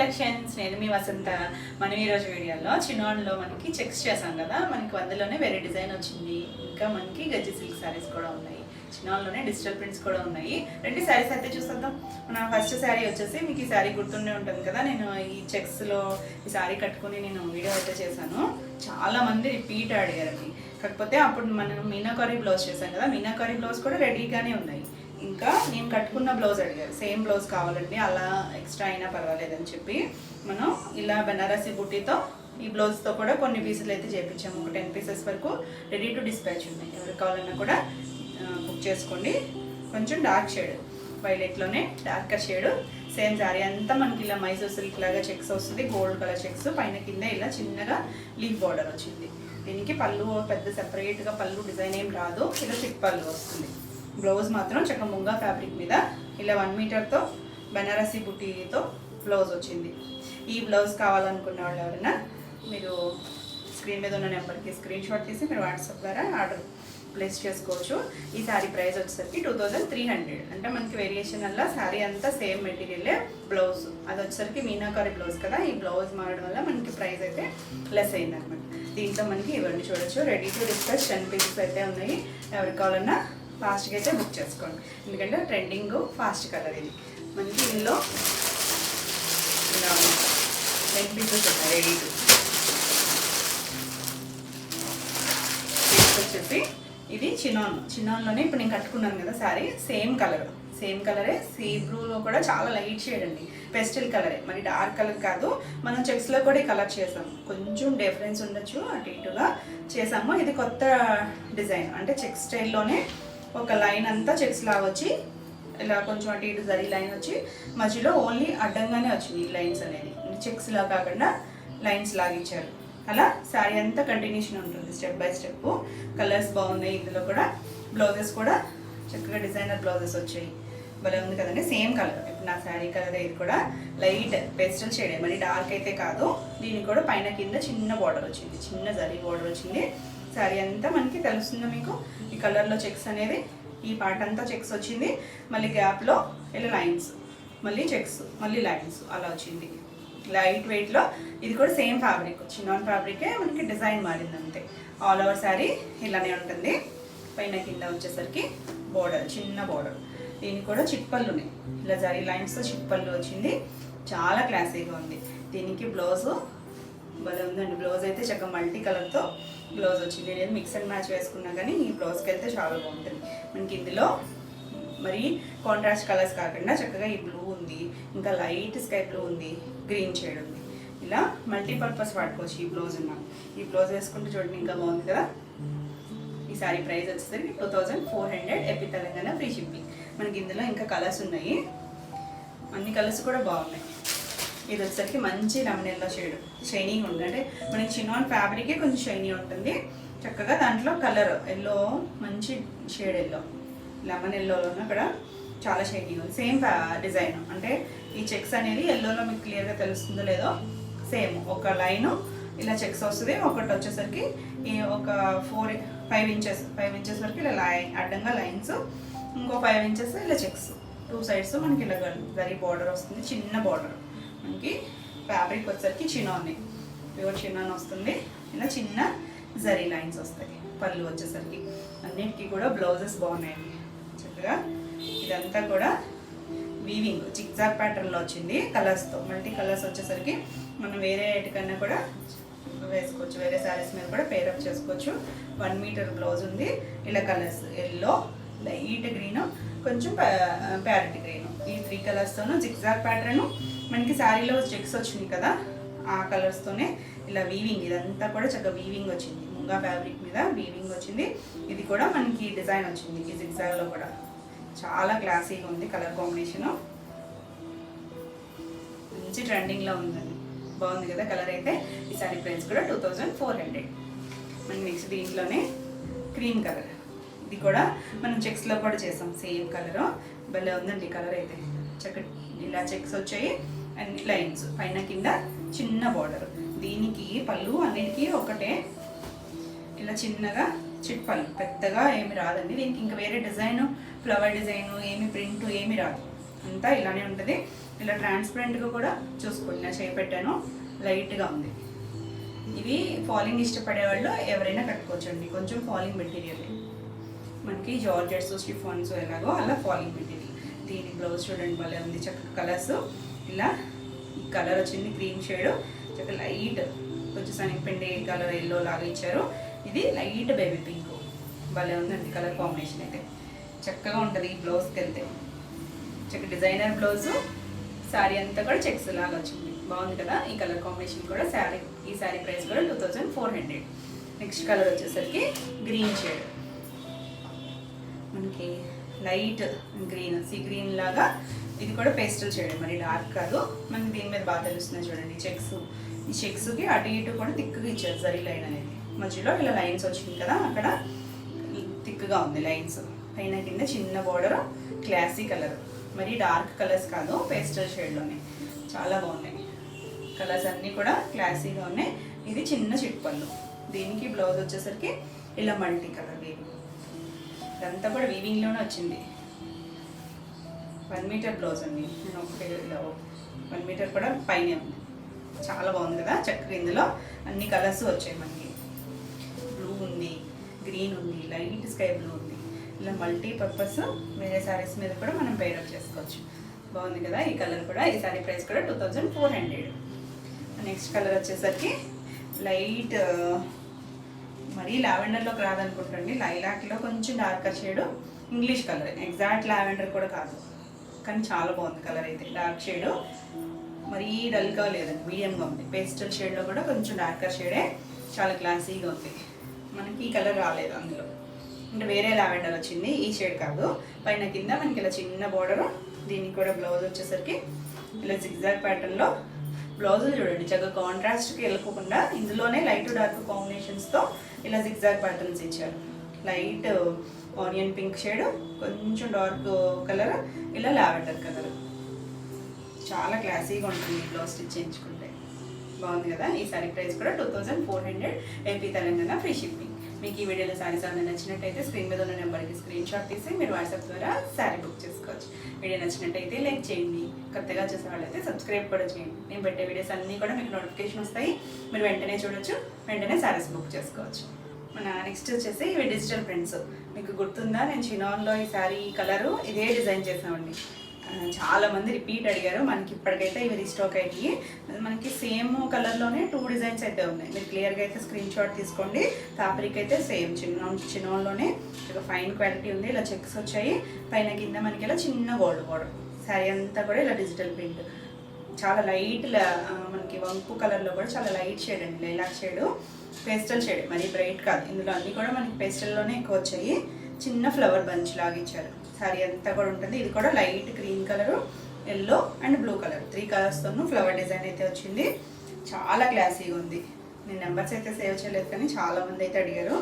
Collections. నేను మీ వసంత. మనం ఈరోజు వీడియోలో చినాన్లో మనకి చెక్స్ చేసాం కదా, మనకి అందులోనే వేరే డిజైన్ వచ్చింది. ఇంకా మనకి గజ్జి సిల్క్ శారీస్ కూడా ఉన్నాయి. చినాన్లోనే డిజిటల్ ప్రింట్స్ కూడా ఉన్నాయి. రెండు శారీస్ అయితే చూసేద్దాం. మన ఫస్ట్ శారీ వచ్చేసి మీకు ఈ శారీ గుర్తుండే ఉంటుంది కదా, నేను ఈ చెక్స్లో ఈ శారీ కట్టుకుని నేను వీడియో అయితే చేశాను. చాలా మంది రిపీట్ అడిగారండి. కాకపోతే అప్పుడు మనం మీనాకారీ బ్లౌజ్ చేశాం కదా, మీనాకారీ బ్లౌజ్ కూడా రెడీగానే ఉన్నాయి. ఇంకా నేను కట్టుకున్న బ్లౌజ్ అడిగారు, సేమ్ బ్లౌజ్ కావాలండి, అలా ఎక్స్ట్రా అయినా పర్వాలేదని చెప్పి మనం ఇలా బనారసి బుట్టీతో ఈ బ్లౌజ్తో కూడా కొన్ని పీసులు అయితే చేయించాము. ఒక 10 పీసెస్ వరకు రెడీ టు డిస్పాచ్ ఉన్నాయి. ఎవరికి కావాలన్నా కూడా బుక్ చేసుకోండి. కొంచెం డార్క్ షేడ్, వైలెట్లోనే డార్కర్ షేడ్. సేమ్ శారీ అంతా మనకి ఇలా మైసూర్ సిల్క్ లాగా చెక్స్ వస్తుంది, గోల్డ్ కలర్ చెక్స్. పైన కింద ఇలా చిన్నగా లీఫ్ బార్డర్ వచ్చింది. దీనికి పళ్ళు పెద్ద సెపరేట్గా పళ్ళు డిజైన్ ఏం రాదు, ఇలా చిక్ పళ్ళు వస్తుంది. బ్లౌజ్ మాత్రం చక్క ముంగా ఫ్యాబ్రిక్ మీద ఇలా 1 మీటర్తో బనారసి బుట్టీతో బ్లౌజ్ వచ్చింది. ఈ బ్లౌజ్ కావాలనుకున్న వాళ్ళు ఎవరైనా మీరు స్క్రీన్ మీద ఉన్న నెంబర్కి స్క్రీన్ షాట్ తీసి మీరు వాట్సాప్ ద్వారా ఆర్డర్ ప్లేస్ చేసుకోవచ్చు. ఈ శారీ ప్రైస్ వచ్చేసరికి 2300. అంటే మనకి వేరియేషన్ వల్ల శారీ అంతా సేమ్ మెటీరియలే, బ్లౌజ్ అది వచ్చేసరికి మీనాకారి బ్లౌజ్ కదా, ఈ బ్లౌజ్ మారడం వల్ల మనకి ప్రైస్ అయితే లెస్ అయింది అనమాట. దీంట్లో మనకి ఇవన్నీ చూడొచ్చు. రెడీ టు డిస్పాచ్ 10 పీసెస్ అయితే ఉన్నాయి. ఎవరికి కావాలన్నా ఫాస్ట్గా అయితే బుక్ చేసుకోండి, ఎందుకంటే ట్రెండింగ్ ఫాస్ట్ కలర్ ఇది. మనకి ఇందులో ఇలా 10 పీసెస్ ఉన్నాయి రెడీ టు. నెక్స్ట్ వచ్చేసి ఇది చినాన్లోనే ఇప్పుడు నేను కట్టుకున్నాను కదా శారీ, సేమ్ కలరే, సీ బ్లూలో కూడా చాలా లైట్ షేడ్ అండి, పెస్టల్ కలరే, మరి డార్క్ కలర్ కాదు. మనం చెక్స్లో కూడా ఈ కలర్ చేసాము, కొంచెం డిఫరెన్స్ ఉండొచ్చు, అటు ఇటుగా చేసాము. ఇది కొత్త డిజైన్, అంటే చెక్స్ స్టైల్లోనే ఒక లైన్ అంతా చెక్స్ లాగా వచ్చి ఇలా కొంచెం అటు ఇటు జరీ లైన్ వచ్చి మధ్యలో ఓన్లీ అడ్డంగానే వచ్చింది ఈ లైన్స్ అనేది, చెక్స్ లా కాకుండా లైన్స్ లాగా ఇచ్చారు. అలా శారీ అంతా కంటిన్యూషన్ ఉంటుంది స్టెప్ బై స్టెప్. కలర్స్ బాగున్నాయి. ఇందులో కూడా బ్లౌజెస్ కూడా చక్కగా డిజైనర్ బ్లౌజెస్ వచ్చాయి. భలే ఉంది కదండి, సేమ్ కలర్. ఇప్పుడు నా శారీ కలర్ ఇది కూడా లైట్ పేస్టల్ షేడ్, మరి డార్క్ అయితే కాదు. దీనికి కూడా పైన కింద చిన్న బార్డర్ వచ్చింది, చిన్న జరీ బార్డర్ వచ్చింది. శారీ అంతా మనకి తెలుస్తుందా మీకు, ఈ కలర్లో చెక్స్ అనేది, ఈ పార్ట్ అంతా చెక్స్ వచ్చింది. మళ్ళీ గ్యాప్లో ఇలా లైన్స్, మళ్ళీ చెక్స్, మళ్ళీ లైన్స్ అలా వచ్చింది. లైట్ వెయిట్లో. ఇది కూడా సేమ్ ఫ్యాబ్రిక్, చినాన్ ఫ్యాబ్రికే, మనకి డిజైన్ మారింది అంతే. ఆల్ ఓవర్ శారీ ఇలానే ఉంటుంది. పైన కింద వచ్చేసరికి బోర్డర్, చిన్న బోర్డర్. దీనికి కూడా చిట్పళ్ళు ఉన్నాయి, ఇలా జరీ లైన్స్తో చిట్పళ్ళు వచ్చింది. చాలా క్లాసీగా ఉంది. దీనికి బ్లౌజు భలే ఉందండి. బ్లౌజ్ అయితే చక్కగా మల్టీ కలర్తో బ్లౌజ్ వచ్చింది. నేను మిక్స్ అండ్ మ్యాచ్ వేసుకున్నా కానీ ఈ బ్లౌజ్కి వెళ్తే చాలా బాగుంటుంది. మనకి ఇందులో మరి కాంట్రాస్ట్ కలర్స్ కాకుండా చక్కగా ఈ బ్లూ ఉంది, ఇంకా లైట్ స్కై బ్లూ ఉంది, గ్రీన్ షేడ్ ఉంది. ఇలా మల్టీపర్పస్ వాడుకోవచ్చు ఈ బ్లౌజ్ ఉన్నాం. ఈ బ్లౌజ్ వేసుకుంటే చూడండి ఇంకా బాగుంది కదా. ఈ సారీ ప్రైస్ వచ్చేసరికి 2400, ఏపీ తెలంగాణ ఫ్రీ షిప్పింగ్. మనకి ఇందులో ఇంకా కలర్స్ ఉన్నాయి, అన్ని కలర్స్ కూడా బాగున్నాయి. ఇది వచ్చేసరికి మంచి లెమన్ ఎల్లో షేడ్, షైనింగ్ ఉంటుంది. అంటే మనకి చినాన్ ఫ్యాబ్రికే కొంచెం షైనీ ఉంటుంది. చక్కగా దాంట్లో కలర్ ఎల్లో, మంచి షేడ్ ఎల్లో, లెమన్ ఎల్లోలోనూ కూడా చాలా షైనింగ్ ఉంది. సేమ్ డిజైన్, అంటే ఈ చెక్స్ అనేది ఎల్లోలో మీకు క్లియర్గా తెలుస్తుందో లేదో, సేమ్ ఒక లైను ఇలా చెక్స్ వస్తుంది. ఒకటి వచ్చేసరికి ఈ ఒక 5 ఇంచెస్ వరకు ఇలా అడ్డంగా లైన్స్, ఇంకో 5 ఇంచెస్ ఇలా చెక్స్, 2 సైడ్స్ మనకి ఇలా జరీ బార్డర్ వస్తుంది, చిన్న బార్డర్. మనకి ఫ్యాబ్రిక్ వచ్చేసరికి చినాన్, ప్యూర్ చినాన్ వస్తుంది. ఇలా చిన్న జరీ లైన్స్ వస్తాయి. పళ్ళు వచ్చేసరికి అన్నిటికీ కూడా బ్లౌజెస్ బాగున్నాయండి చక్కగా. ఇదంతా కూడా వీవింగ్ జిగ్జాగ్ ప్యాటర్న్లో వచ్చింది కలర్స్తో. మల్టీ కలర్స్ వచ్చేసరికి మనం వేరే వాటికన్నా కూడా వేసుకోవచ్చు, వేరే శారీస్ మీద కూడా పేరప్ చేసుకోవచ్చు. 1 మీటర్ బ్లౌజ్ ఉంది. ఇలా కలర్స్ ఎల్లో, లైట్ గ్రీన్, కొంచెం ప్యారెట్ గ్రీన్, ఈ 3 కలర్స్తోనూ జిగ్జాగ్ ప్యాటర్న్. మనకి శారీలో చెక్స్ వచ్చింది కదా, ఆ కలర్స్తోనే ఇలా వీవింగ్, ఇదంతా కూడా చక్కగా వీవింగ్ వచ్చింది. ముంగా ఫ్యాబ్రిక్ మీద వీవింగ్ వచ్చింది. ఇది కూడా మనకి డిజైన్ వచ్చింది ఈ జిగ్జాగ్లో కూడా. చాలా క్లాసీగా ఉంది కలర్ కాంబినేషను, మంచి ట్రెండింగ్లో ఉందండి. బాగుంది కదా కలర్ అయితే. ఈ సారీ ప్రైస్ కూడా 2400. మనం నెక్స్ట్ దీంట్లోనే క్రీమ్ కలర్, ఇది కూడా మనం చెక్స్లో కూడా చేసాం, సేమ్ కలరు. భలే ఉందండి కలర్ అయితే. చక్కటి ఇలా చెక్స్ వచ్చాయి, అన్ని లైన్స్, పైన కింద చిన్న బార్డర్. దీనికి పళ్ళు అన్నిటికీ ఒకటే, ఇలా చిన్నగా చిట్పళ్ళు, పెద్దగా ఏమి రాదండి. దీనికి ఇంకా వేరే డిజైన్, ఫ్లవర్ డిజైన్, ఏమి ప్రింట్ ఏమి రాదు, అంతా ఇలానే ఉంటుంది. ఇలా ట్రాన్స్పరెంట్గా కూడా చూసుకోండి, నేను చేపెట్టాను, లైట్గా ఉంది. ఇవి ఫాలింగ్ ఇష్టపడే వాళ్ళు ఎవరైనా కట్టుకోవచ్చండి. కొంచెం ఫాలింగ్ మెటీరియల్, మనకి జార్జెట్స్ షిఫాన్స్ ఎలాగో అలా ఫాలింగ్ మెటీరియల్. దీని బ్లౌజ్ చూడండి భలే ఉంది, చక్కగా కలర్స్. ఇలా ఈ కలర్ వచ్చింది క్రీమ్ షేడ్, చక్కగా లైట్ కొంచెం శనగపిండి కలర్ ఎల్లో లాగా ఇచ్చారు. ఇది లైట్ బేబీ పింక్, భలే ఉందండి కలర్ కాంబినేషన్. అయితే చక్కగా ఉంటుంది ఈ బ్లౌజ్కి వెళ్తే. చక్కగా డిజైనర్ బ్లౌజు, శారీ అంతా కూడా చెక్స్ లాగా వచ్చింది, బాగుంది కదా. ఈ కలర్ కాంబినేషన్ కూడా ఈ శారీ ప్రైస్ కూడా 2400. నెక్స్ట్ కలర్ వచ్చేసరికి గ్రీన్ షేడ్, మనకి లైట్ గ్రీన్, సీ గ్రీన్ లాగా. ఇది కూడా పేస్టల్ షేడ్, మరి డార్క్ కాదు. మనకి దీని మీద బాగా తెలుస్తుంది చూడండి చెక్స్. ఈ చెక్స్కి అటు ఇటు కూడా థిక్గా ఇచ్చారు జరీ లైన్ అనేది. మధ్యలో ఇలా లైన్స్ వచ్చింది కదా, అక్కడ థిక్గా ఉంది లైన్స్. పైన కింద చిన్న బోర్డర్, క్లాసీ కలర్, మరి డార్క్ కలర్స్ కాదు, పేస్టల్ షేడ్లోనే చాలా బాగున్నాయి కలర్స్ అన్నీ కూడా క్లాసీగా ఉన్నాయి. ఇది చిన్న చిట్పళ్ళు. దీనికి బ్లౌజ్ వచ్చేసరికి ఇలా మల్టీ కలర్ వీవింగ్, ఇదంతా కూడా వీవింగ్లోనే వచ్చింది. 1 మీటర్ బ్లౌజ్ అండి, నేను ఒకటే ఇలా 1 మీటర్ కూడా పైనే ఉంది. చాలా బాగుంది కదా. చక్కగా ఇందులో అన్ని కలర్స్ వచ్చాయి మనకి. బ్లూ ఉంది, గ్రీన్ ఉంది, లైట్ స్కై బ్లూ ఉంది. ఇలా మల్టీ పర్పస్ వేరే శారీస్ మీద కూడా మనం పేరప్ చేసుకోవచ్చు. బాగుంది కదా ఈ కలర్ కూడా. ఈ శారీ ప్రైస్ కూడా 2400. నెక్స్ట్ కలర్ వచ్చేసరికి లైట్, మరీ లావెండర్లోకి రాదనుకుంటండి, లైలాక్లో కొంచెం darker shade, English colour, exact lavender కూడా కాదు, కానీ చాలా బాగుంది కలర్ అయితే. డార్క్ షేడ్, మరీ డల్గా లేదండి, మీడియంగా ఉంది. పేస్టల్ షేడ్లో కూడా కొంచెం డార్కర్ షేడే, చాలా క్లాసీగా ఉంది. మనకి ఈ కలర్ రాలేదు అందులో, అంటే వేరే లావెండర్ వచ్చింది, ఈ షేడ్ కాదు. పైన కింద మనకి ఇలా చిన్న బోర్డరు. దీనికి కూడా బ్లౌజ్ వచ్చేసరికి ఇలా జిగ్జాగ్ ప్యాటర్న్లో బ్లౌజులు చూడండి, చక్కగా కాంట్రాస్ట్కి వెళ్ళకుండా ఇందులోనే లైట్ డార్క్ కాంబినేషన్స్తో ఇలా జిగ్జాగ్ ప్యాటర్న్స్ ఇచ్చారు. లైట్ ఆనియన్ పింక్ షేడ్, కొంచెం డార్క్ కలర్, ఇలా లావెండర్ కలర్. చాలా క్లాసీగా ఉంటుంది బ్లౌజ్ స్టిచ్ చేయించుకుంటే. బాగుంది కదా. ఈ శారీ ప్రైస్ కూడా 2400, ఏపీ తెలంగాణ, ఫ్రీ షిప్పింగ్. మీకు ఈ వీడియోలో శారీస్ అన్నీ నచ్చినట్టయితే స్క్రీన్ మీద ఉన్న నెంబర్కి స్క్రీన్ షాట్ తీసి మీరు వాట్సాప్ ద్వారా శారీ బుక్ చేసుకోవచ్చు. వీడియో నచ్చినట్టయితే లైక్ చేయండి, కొత్తగా చూసే వాళ్ళైతే సబ్స్క్రైబ్ కూడా చేయండి. నేను పెట్టే వీడియోస్ అన్నీ కూడా మీకు నోటిఫికేషన్ వస్తాయి, మీరు వెంటనే చూడొచ్చు, వెంటనే శారీస్ బుక్ చేసుకోవచ్చు. మన నెక్స్ట్ వచ్చేసి ఇవి డిజిటల్ ప్రింట్స్. మీకు గుర్తుందా, నేను చినాన్లో ఈ శారీ కలరు ఇదే డిజైన్ చేసామండి. చాలామంది రిపీట్ అడిగారు. మనకి ఇప్పటికైతే ఇవి రీస్టాక్ అయ్యి, మనకి సేమ్ కలర్లోనే 2 డిజైన్స్ అయితే ఉన్నాయి. మీరు క్లియర్గా అయితే స్క్రీన్ షాట్ తీసుకోండి. ఫ్యాబ్రిక్ అయితే సేమ్ చిన్నోన్లోనే ఇక ఫైన్ క్వాలిటీ ఉంది. ఇలా చెక్స్ వచ్చాయి, పైన కింద మనకి ఇలా చిన్న గోల్డ్ బోర్డర్. శారీ అంతా కూడా ఇలా డిజిటల్ ప్రింట్, చాలా లైట్, మనకి వంపు కలర్లో కూడా చాలా లైట్ షేడ్ అండి, లైలాక్ షేడ్, పేస్టల్ షేడ్, మరీ బ్రైట్ కాదు. ఇందులో అన్నీ కూడా మనకి పేస్టల్లోనే ఎక్కువ వచ్చాయి. చిన్న ఫ్లవర్ బంచ్ లాగా ఇచ్చారు. శారీ అంతా కూడా ఉంటుంది. ఇది కూడా light green colour, yellow and blue colour, 3 కలర్స్తోనూ ఫ్లవర్ డిజైన్ అయితే వచ్చింది. చాలా క్లాసీగా ఉంది. నేను నెంబర్స్ అయితే సేవ్ చేయలేదు, కానీ చాలామంది అయితే అడిగారు.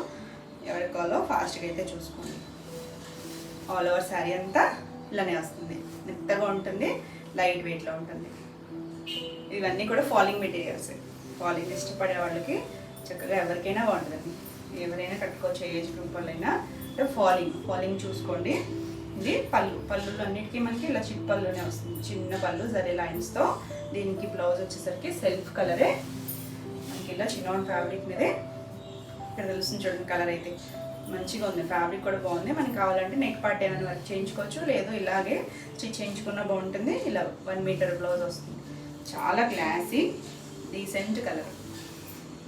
ఎవరికి కావాలో ఫాస్ట్గా అయితే చూసుకోండి. ఆల్ ఓవర్ శారీ అంతా ఇలానే వస్తుంది, మెత్తగా ఉంటుంది, లైట్ వెయిట్లో ఉంటుంది. ఇవన్నీ కూడా ఫాలింగ్ మెటీరియల్స్. ఫాలింగ్ ఇష్టపడే వాళ్ళకి చక్కగా ఎవరికైనా బాగుంటుందండి, ఎవరైనా కట్టుకోవచ్చు, ఏజ్ గ్రూప్ వాళ్ళైనా. ఫాలింగ్ చూసుకోండి. ఇది పళ్ళులు అన్నిటికీ మనకి ఇలా చిట్ పళ్ళునే వస్తుంది, చిన్న పళ్ళు జరీ లైన్స్తో. దీనికి బ్లౌజ్ వచ్చేసరికి సెల్ఫ్ కలరే, మనకి ఇలా చిన్న ఫ్యాబ్రిక్ మీదే. ఇక్కడ తెలుస్తుంది చూడండి కలర్ అయితే మంచిగా ఉంది, ఫ్యాబ్రిక్ కూడా బాగుంది. మనకి కావాలంటే నెక్ పార్ట్ ఏమైనా వర్క్ చేయించుకోవచ్చు, లేదు ఇలాగే స్టిచ్ చేయించుకున్నా బాగుంటుంది. ఇలా 1 మీటర్ బ్లౌజ్ వస్తుంది. చాలా క్లాసీ డీసెంట్ కలర్,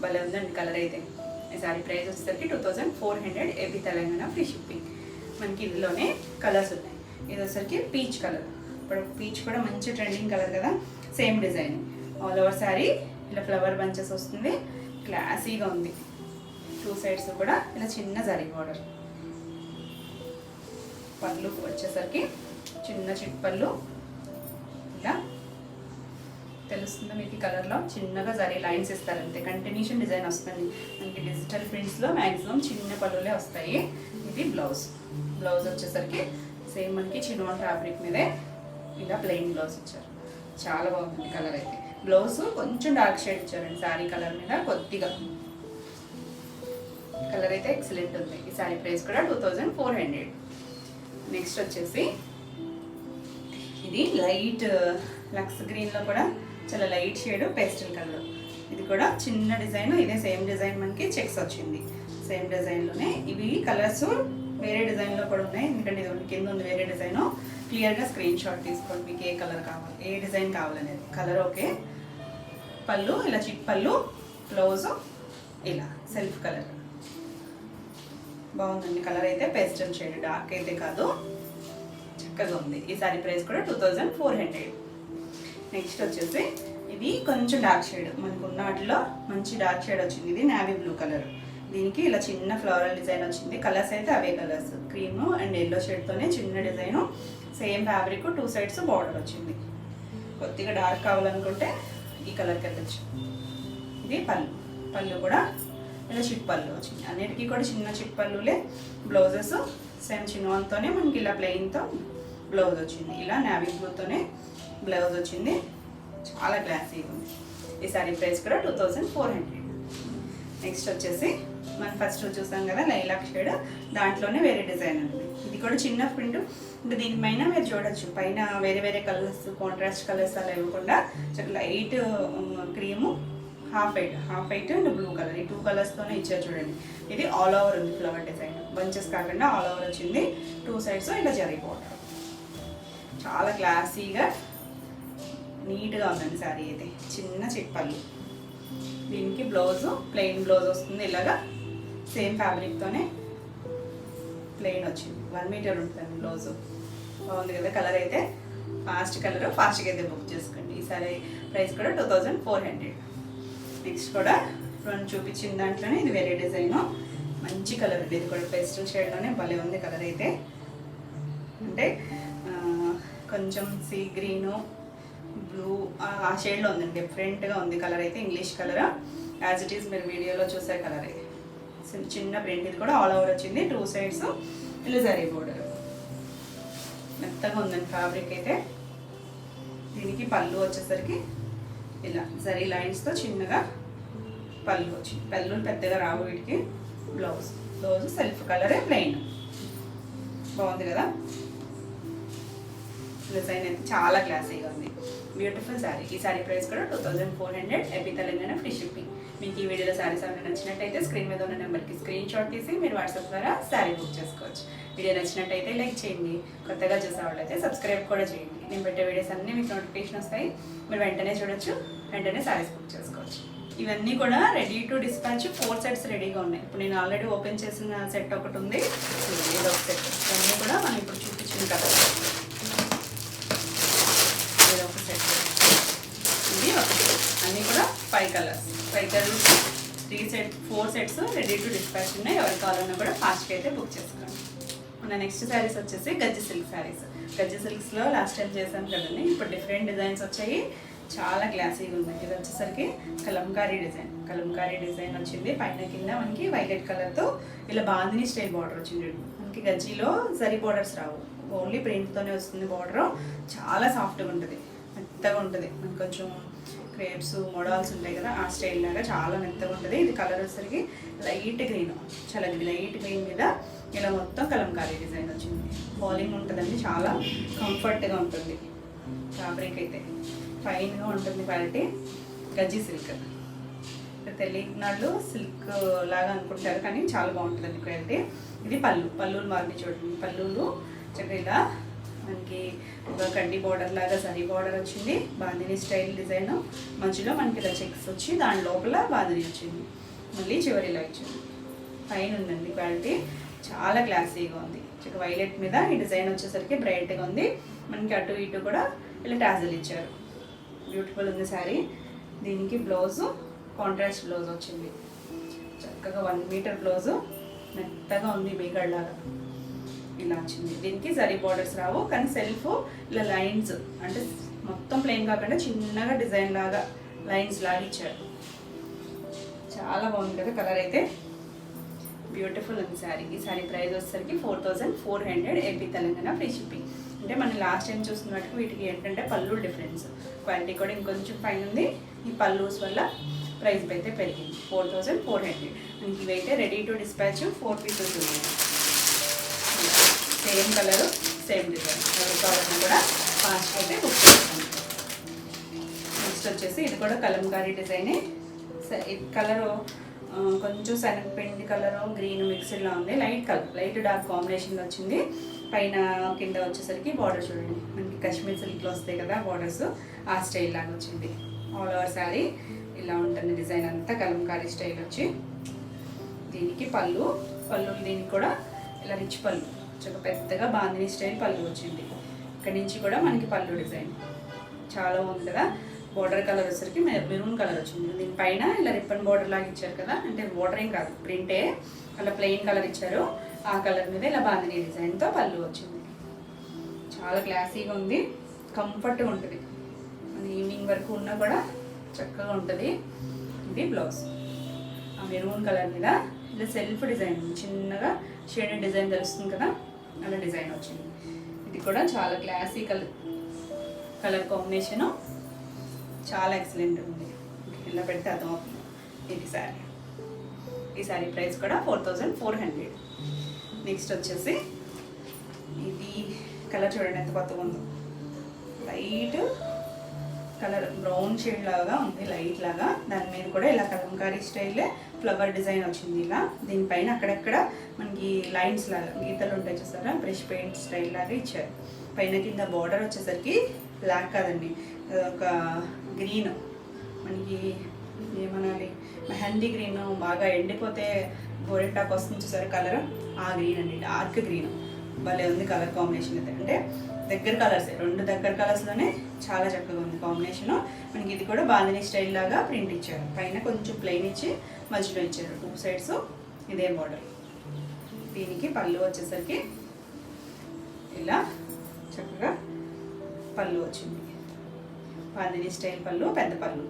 భలే ఉందండి కలర్ అయితే. ఈ సారీ ప్రైస్ వచ్చేసరికి 2400, ఏపీ తెలంగాణ, ఫ్రీ షిప్పింగ్. మనకి ఇందులోనే కలర్స్ ఉన్నాయి. ఇది వచ్చేసరికి పీచ్ కలర్. ఇప్పుడు పీచ్ కూడా మంచి ట్రెండింగ్ కలర్ కదా. Same design, all over sari ఇలా ఫ్లవర్ బంచెస్ వస్తుంది, క్లాసీగా ఉంది. 2 సైడ్స్ కూడా ఇలా చిన్న జరీ బోర్డర్. పళ్ళు వచ్చేసరికి చిన్న చిట్పళ్ళు, ఇలా తెలుస్తుంది మీకు ఈ కలర్లో. చిన్నగా జరీ లైన్స్ ఇస్తారు అంతే, కంటిన్యూషన్ డిజైన్ వస్తుంది. మనకి డిజిటల్ ప్రింట్స్లో మ్యాక్సిమం చిన్న పళ్ళులే వస్తాయి. ఇది బ్లౌజ్ వచ్చేసరికి సేమ్ మనకి చిన్న ఫ్యాబ్రిక్ మీదే ఇలా ప్లెయిన్ బ్లౌజ్ ఇచ్చారు. చాలా బాగుంది కలర్ అయితే. బ్లౌజ్ కొంచెం డార్క్ షేడ్ ఇచ్చారండి శారీ కలర్ మీద కొద్దిగా. కలర్ అయితే ఎక్సలెంట్ ఉంది. ఈ శారీ ప్రైస్ కూడా 2400. నెక్స్ట్ వచ్చేసి ఇది లైట్ లక్స్ గ్రీన్లో కూడా చాలా లైట్ షేడ్ పేస్టల్ కలర్. ఇది కూడా చిన్న డిజైన్, ఇదే సేమ్ డిజైన్ మనకి చెక్స్ వచ్చింది. సేమ్ డిజైన్లోనే ఇవి కలర్స్ వేరే డిజైన్లో కూడా ఉన్నాయి, ఎందుకంటే ఇది కింద ఉంది వేరే డిజైన్. క్లియర్గా స్క్రీన్ షాట్ తీసుకోండి మీకు ఏ కలర్ కావాలి, ఏ డిజైన్ కావాలనేది. Colour okay. పళ్ళు ఇలా చిట్ పళ్ళు, బ్లౌజు ఇలా సెల్ఫ్ కలర్. బాగుందండి కలర్ అయితే, పేస్టల్ షేడ్, డార్క్ అయితే కాదు, చక్కగా ఉంది. ఈ సారీ ప్రైస్ కూడా 2400. నెక్స్ట్ వచ్చేసి ఇది కొంచెం డార్క్ షేడ్, మనకు ఉన్న వాటిలో మంచి డార్క్ షేడ్ వచ్చింది. ఇది నావీ బ్లూ కలర్, దీనికి ఇలా చిన్న ఫ్లోరల్ డిజైన్ వచ్చింది. కలర్స్ అయితే అవే కలర్స్, క్రీమ్ అండ్ ఎల్లో షేడ్తోనే చిన్న design, same fabric, 2 sides border వచ్చింది. కొద్దిగా డార్క్ కావాలనుకుంటే ఈ కలర్కి వెళ్ళచ్చు. ఇది పళ్ళు, పళ్ళు కూడా ఇలా చిట్ పళ్ళు వచ్చింది. అన్నిటికీ కూడా చిన్న చిట్ పళ్ళులే. బ్లౌజెస్ సేమ్ చిన్నతోనే మనకి ఇలా ప్లెయిన్తో బ్లౌజ్ వచ్చింది. ఇలా నావీ బ్లూతోనే బ్లౌజ్ వచ్చింది, చాలా క్లాసీగా ఉంది. ఈ సారీ ప్రైస్ కూడా 2400. నెక్స్ట్ వచ్చేసి మనం ఫస్ట్ చూసాం కదా లైలాక్ షేడ్, దాంట్లోనే వేరే డిజైన్ ఉంది. ఇది కూడా చిన్న ప్రింట్, ఇంకా దీనిపైన మీరు చూడొచ్చు పైన వేరే వేరే కలర్స్, కాంట్రాస్ట్ కలర్స్ అలా ఇవ్వకుండా చాలా light cream, half white and blue colour, ఈ 2 కలర్స్తోనే ఇచ్చారు చూడండి. ఇది ఆల్ ఓవర్ ఉంది ఫ్లవర్ డిజైన్, బంచెస్ కాకుండా ఆల్ ఓవర్ వచ్చింది. 2 సైడ్స్ ఇలా జరిగిపోవడం చాలా క్లాసీగా నీట్గా ఉందండి సారీ అయితే. చిన్న చిప్పలు, దీనికి బ్లౌజు ప్లెయిన్ బ్లౌజ్ వస్తుంది. ఇలాగా సేమ్ ఫ్యాబ్రిక్తోనే ప్లెయిన్ వచ్చింది. 1 మీటర్ ఉంటుంది బ్లౌజు. బాగుంది కదా కలర్ అయితే. ఫాస్ట్గా అయితే బుక్ చేసుకోండి. ఈ సారీ ప్రైస్ కూడా 2400. నెక్స్ట్ కూడా రెండు చూపించిన దాంట్లోనే ఇది వేరే డిజైన్, మంచి కలర్. ఇది కూడా పేస్టల్ షేడ్లోనే భలే ఉంది కలర్ అయితే. అంటే కొంచెం సీ గ్రీను, బ్లూ ఆ షేడ్లో ఉందండి, డిఫరెంట్గా ఉంది కలర్ అయితే. English colour as it is మీరు వీడియోలో చూసే కలర్ అయితే. చిన్న ప్రింట్, ఇది కూడా ఆల్ ఓవర్ వచ్చింది. 2 సైడ్స్ ఇలా జరీ బోర్డర్, మెత్తగా ఉందండి ఫ్యాబ్రిక్ అయితే. దీనికి పళ్ళు వచ్చేసరికి ఇలా జరీ లైన్స్తో చిన్నగా పళ్ళు వచ్చింది. పళ్ళు పెద్దగా రావు వీటికి. బ్లౌజ్ సెల్ఫ్ కలరే ప్లెయిన్. బాగుంది కదా డిజైన్ అయితే, చాలా క్లాసీగా ఉంది. బ్యూటిఫుల్ శారీ. ఈ శారీ ప్రైస్ కూడా 2400. AP Telangana free shipping. మీకు ఈ వీడియోలో శారీస్ ఏమైనా నచ్చినట్టయితే స్క్రీన్ మీద ఉన్న నెంబర్కి స్క్రీన్ షాట్ తీసి మీరు వాట్సాప్ ద్వారా శారీ బుక్ చేసుకోవచ్చు. వీడియో నచ్చినట్టయితే లైక్ చేయండి, కొత్తగా చూసేవాళ్ళైతే సబ్స్క్రైబ్ కూడా చేయండి. నేను పెట్టే వీడియోస్ అన్నీ మీకు నోటిఫికేషన్ వస్తాయి, మీరు వెంటనే చూడొచ్చు, వెంటనే శారీస్ బుక్ చేసుకోవచ్చు. ఇవన్నీ కూడా రెడీ టు డిస్పాచ్ 4 సెట్స్ రెడీగా ఉన్నాయి. ఇప్పుడు నేను ఆల్రెడీ ఓపెన్ చేసిన సెట్ ఒకటి ఉంది, ఇది ఒక సెట్. ఇవన్నీ కూడా మనం ఇప్పుడు చూపించిన కదా, ఇది ఒక సెట్, ఇది ఒక సెట్. అన్నీ కూడా 5 colours 4 sets ready to dispatch ఉన్నాయి. ఎవరికి కావాలన్నా కూడా ఫాస్ట్గా అయితే బుక్ చేసుకోండి. మన నెక్స్ట్ శారీస్ వచ్చేసి గజ్జి సిల్క్ శారీస్. గజ్జి సిల్క్స్లో లాస్ట్ టైం చేశాం కదండి, ఇప్పుడు డిఫరెంట్ డిజైన్స్ వచ్చాయి, చాలా క్లాసీగా ఉంది. ఇది వచ్చేసరికి కలంకారీ డిజైన్ వచ్చింది. పైన కింద మనకి వైలెట్ కలర్తో ఇలా బాందిని స్టైల్ బార్డర్ వచ్చింది. మనకి గజ్జీలో జరీ బార్డర్స్ రావు, ఓన్లీ ప్రింట్తోనే వస్తుంది బార్డర్. చాలా సాఫ్ట్గా ఉంటుంది, మెత్తగా ఉంటుంది. మనకి కొంచెం క్రేప్స్ మోడల్స్ ఉంటాయి కదా, ఆ స్టైల్ లాగా చాలా మెత్తగా ఉంటుంది. ఇది కలర్ వచ్చేసరికి లైట్ గ్రీన్, చాలా లైట్ గ్రీన్ మీద ఇలా మొత్తం కలంకారీ డిజైన్ వచ్చింది. ఫాలింగ్ ఉంటుందండి, చాలా కంఫర్ట్గా ఉంటుంది. ఫ్యాబ్రిక్ అయితే ఫైన్గా ఉంటుంది క్వాలిటీ. గజ్జి సిల్క్ తెలియనాళ్ళు సిల్క్ లాగా అనుకుంటారు, కానీ చాలా బాగుంటుందండి క్వాలిటీ. ఇది పళ్ళులు మార్ని చూడండి. పళ్ళులు చక్కగా ఇలా మనకి ఒక కడ్డీ బార్డర్ లాగా జరీ బార్డర్ వచ్చింది. బాందిని స్టైల్ డిజైన్, మధ్యలో మనకి ఇలా చెక్స్ వచ్చి దాని లోపల బాందిని వచ్చింది. మళ్ళీ చివరిలో ఇచ్చింది. ఫైన్ ఉందండి క్వాలిటీ, చాలా క్లాసీగా ఉంది. చక్క వైలెట్ మీద ఈ డిజైన్ వచ్చేసరికి బ్రైట్గా ఉంది. మనకి అటు ఇటు కూడా ఇలా టాజల్ ఇచ్చారు. బ్యూటిఫుల్ ఉంది శారీ. దీనికి బ్లౌజు కాంట్రాస్ట్ బ్లౌజ్ వచ్చింది. చక్కగా 1 మీటర్ బ్లౌజు, మెత్తగా ఉంది, బీగడ్లాగా ఇలా వచ్చింది. దీనికి జరీ బార్డర్స్ రావు, కానీ సెల్ఫ్ ఇలా లైన్స్, అంటే మొత్తం ప్లెయిన్ కాకుండా చిన్నగా డిజైన్ లాగా లైన్స్ లాగా ఇచ్చారు. చాలా బాగుంది కదా కలర్ అయితే. బ్యూటిఫుల్ ఉంది శారీ. ఈ శారీ ప్రైస్ వచ్చేసరికి 4400. AP Telangana free shipping. అంటే మనం లాస్ట్ టైం చూస్తున్న వాటికి వీటికి ఏంటంటే పళ్ళు డిఫరెన్స్, క్వాలిటీ కూడా ఇంకొంచెం ఫైన్ ఉంది. ఈ పళ్ళూస్ వల్ల ప్రైస్ అయితే పెరిగింది. 4400. మనకి ఇవైతే రెడీ టు డిస్పాచ్ 4 పీసెస్ ఉన్నాయి. Same colour, same design. ఎవరికి కావాలన్నా కూడా ఫాస్ట్ అయితే బుక్ చేసుకోండి. నెక్స్ట్ వచ్చేసి ఇది కూడా కలంకారీ డిజైనే. కలరు కొంచెం శనగపిండి కలరు గ్రీన్ మిక్స్డ్లా ఉంది. లైట్ కలర్, లైట్ డార్క్ కాంబినేషన్లో వచ్చింది. పైన కింద వచ్చేసరికి బార్డర్ చూడండి, మనకి కాశ్మీర్ సిల్క్లో వస్తాయి కదా బార్డర్స్, ఆ స్టైల్ లాగా వచ్చింది. ఆల్ ఓవర్ శారీ ఇలా ఉంటుంది. డిజైన్ అంతా కలంకారీ స్టైల్ వచ్చి, దీనికి పళ్ళు దీనికి కూడా ఇలా రిచ్ పళ్ళు, చాలా పెద్దగా బాందిని స్టైల్ పళ్ళు వచ్చింది. ఇక్కడ నుంచి కూడా మనకి పళ్ళు డిజైన్ చాలా బాగుంది కదా. బోర్డర్ కలర్ వచ్చేసరికి మెరూన్ కలర్ వచ్చింది. దీనిపైన ఇలా రిబ్బన్ బోర్డర్ లాగా ఇచ్చారు కదా, అంటే బోర్డర్ ఏం కాదు ప్రింటే, అలా ప్లెయిన్ కలర్ ఇచ్చారు. ఆ కలర్ మీద ఇలా బాందిని డిజైన్తో పళ్ళు వచ్చింది. చాలా క్లాసీగా ఉంది, కంఫర్ట్గా ఉంటుంది. మన ఈవినింగ్ వరకు ఉన్నా కూడా చక్కగా ఉంటుంది. ఇది బ్లౌజ్ ఆ మెరూన్ కలర్ మీద ఇలా సెల్ఫ్ డిజైన్, చిన్నగా షేడెడ్ డిజైన్ తెలుస్తుంది కదా, అలా డిజైన్ వచ్చింది. ఇది కూడా చాలా క్లాసీ కలర్ కాంబినేషను, చాలా ఎక్సలెంట్ ఉంది. ఇలా పెడితే అర్థమవుతుంది. ఇది శారీ, ఈ శారీ ప్రైస్ కూడా 4400. నెక్స్ట్ వచ్చేసి ఇది కలర్ చూడండి ఎంత కొత్తగా ఉందో, లైట్ కలర్ బ్రౌన్ షేడ్ లాగా ఉంది, లైట్ లాగా. దాని మీద కూడా ఇలా కలంకారీ స్టైల్ ఫ్లవర్ డిజైన్ వచ్చింది. ఇలా దీనిపైన అక్కడక్కడ మనకి లైన్స్ లాగా గీతలు ఉంటాయి చూసారా, బ్రష్ పెయింట్ స్టైల్ లాగా ఇచ్చారు. పైన కింద బార్డర్ వచ్చేసరికి బ్లాక్ కాదండి, ఒక గ్రీన్, మనకి ఏమనాలి మెహందీ గ్రీన్, బాగా ఎండిపోతే గోరింటాకు వస్తుంది చూసారు కలర్, ఆ గ్రీన్ అండి, డార్క్ గ్రీన్. భలే ఉంది కలర్ కాంబినేషన్ అయితే, అంటే దగ్గర కలర్స్, రెండు దగ్గర కలర్స్లోనే చాలా చక్కగా ఉంది కాంబినేషను. మనకి ఇది కూడా బాందిని స్టైల్ లాగా ప్రింట్ ఇచ్చారు. పైన కొంచెం ప్లెయిన్ ఇచ్చి మధ్యలో ఇచ్చారు, 2 సైడ్స్ ఇదే మోడల్. దీనికి పళ్ళు వచ్చేసరికి ఇలా చక్కగా పళ్ళు వచ్చింది, బాందిని స్టైల్ పళ్ళు, పెద్ద పళ్ళు.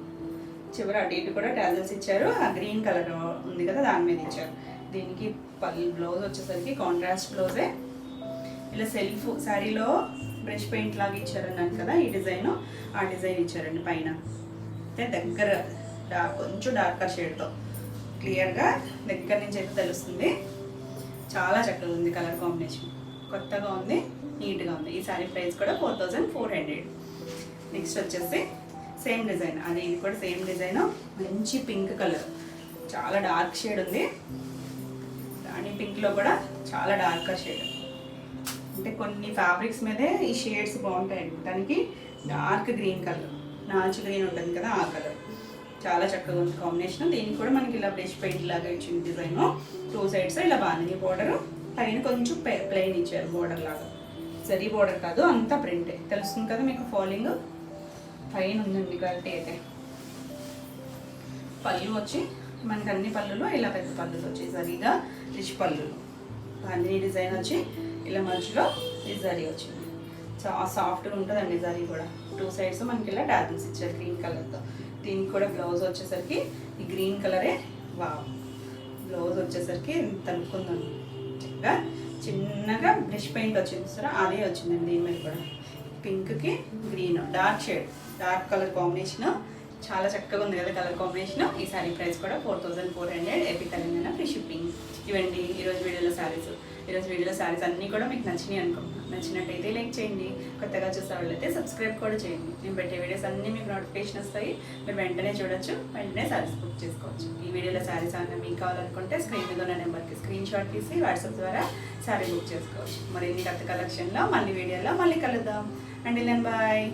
చివరి అటు ఇటు కూడా టాజల్స్ ఇచ్చారు. ఆ గ్రీన్ కలర్ ఉంది కదా దాని మీద ఇచ్చారు. దీనికి పళ్ళు బ్లౌజ్ వచ్చేసరికి కాంట్రాస్ట్ బ్లౌజే. ఇలా సెల్ఫ్ శారీలో బ్రష్ పెయింట్ లాగా ఇచ్చారన్నాను కదా, ఈ డిజైన్ ఆ డిజైన్ ఇచ్చారండి పైన. అయితే దగ్గర కొంచెం డార్కర్ షేడ్తో క్లియర్గా దగ్గర నుంచి అయితే తెలుస్తుంది. చాలా చక్కగా ఉంది కలర్ కాంబినేషన్, కొత్తగా ఉంది, నీట్గా ఉంది. ఈ శారీ ప్రైస్ కూడా 4400. నెక్స్ట్ వచ్చేసి సేమ్ డిజైన్, అది ఇది కూడా సేమ్ డిజైన్, మంచి పింక్ కలర్, చాలా డార్క్ షేడ్ ఉంది. దాని పింక్లో కూడా చాలా డార్కర్ షేడ్, అంటే కొన్ని ఫ్యాబ్రిక్స్ మీదే ఈ షేడ్స్ బాగుంటాయండి. దానికి డార్క్ గ్రీన్ కలర్, నాచు గ్రీన్ ఉంటుంది కదా ఆ కలర్, చాలా చక్కగా ఉంది కాంబినేషన్. దీనికి కూడా మనకి ఇలా బ్రష్ పెయింట్ లాగా ఇచ్చింది డిజైన్, 2 సైడ్స్ ఇలా బాగుంది. బోర్డర్ పైన కొంచెం ప్లెయిన్ ఇచ్చారు బోర్డర్ లాగా, జరీ బోర్డర్ కాదు అంతా ప్రింటే, తెలుస్తుంది కదా మీకు. ఫాలింగ్ పైన ఉందండి క్వాలిటీ అయితే. పళ్ళు వచ్చి మనకి అన్ని పళ్ళులో ఇలా పెద్ద పళ్ళులు వచ్చి జరీగా రిచ్ పళ్ళులు, బాందిని డిజైన్ వచ్చి ఇలా మధ్యలో ఈ జరీ వచ్చింది. చాలా సాఫ్ట్గా ఉంటుందండి జరీ కూడా. 2 సైడ్స్ మనకి ఇలా టాజిల్స్ ఇచ్చారు గ్రీన్ కలర్తో. దీనికి కూడా బ్లౌజ్ వచ్చేసరికి ఈ గ్రీన్ కలరే. వావ్, బ్లౌజ్ వచ్చేసరికి తనుక్కుందండి చక్కగా, చిన్నగా బ్రష్ పెయింట్ వచ్చింది సరే, అదే వచ్చిందండి. దీని మీద కూడా పింక్కి green, dark shade, dark colour combination, చాలా చక్కగా ఉంది కదా కలర్ కాంబినేషన్. ఈ శారీ ప్రైస్ కూడా 4400, ఏపీ తెలంగాణ ఫ్రీ షిప్పింగ్. ఇవండి ఈరోజు వీడియోలో శారీస్. ఈరోజు వీడియోలో శారీస్ అన్నీ కూడా మీకు నచ్చినాయి అనుకుంటున్నాను. నచ్చినట్టయితే లైక్ చేయండి, కొత్తగా చూసే వాళ్ళైతే సబ్స్క్రైబ్ కూడా చేయండి. నేను పెట్టే వీడియోస్ అన్నీ మీకు నోటిఫికేషన్ వస్తాయి, మీరు వెంటనే చూడొచ్చు, వెంటనే శారీస్ బుక్ చేసుకోవచ్చు. ఈ వీడియోలో శారీస్ అన్న మీకు కావాలనుకుంటే స్క్రీన్ మీద ఉన్న నెంబర్కి స్క్రీన్ షాట్ తీసి వాట్సాప్ ద్వారా శారీ బుక్ చేసుకోవచ్చు. మరి ఇన్ని కొత్త కలెక్షన్లో మళ్ళీ వీడియోలో మళ్ళీ కలుద్దాం అండి. బాయ్.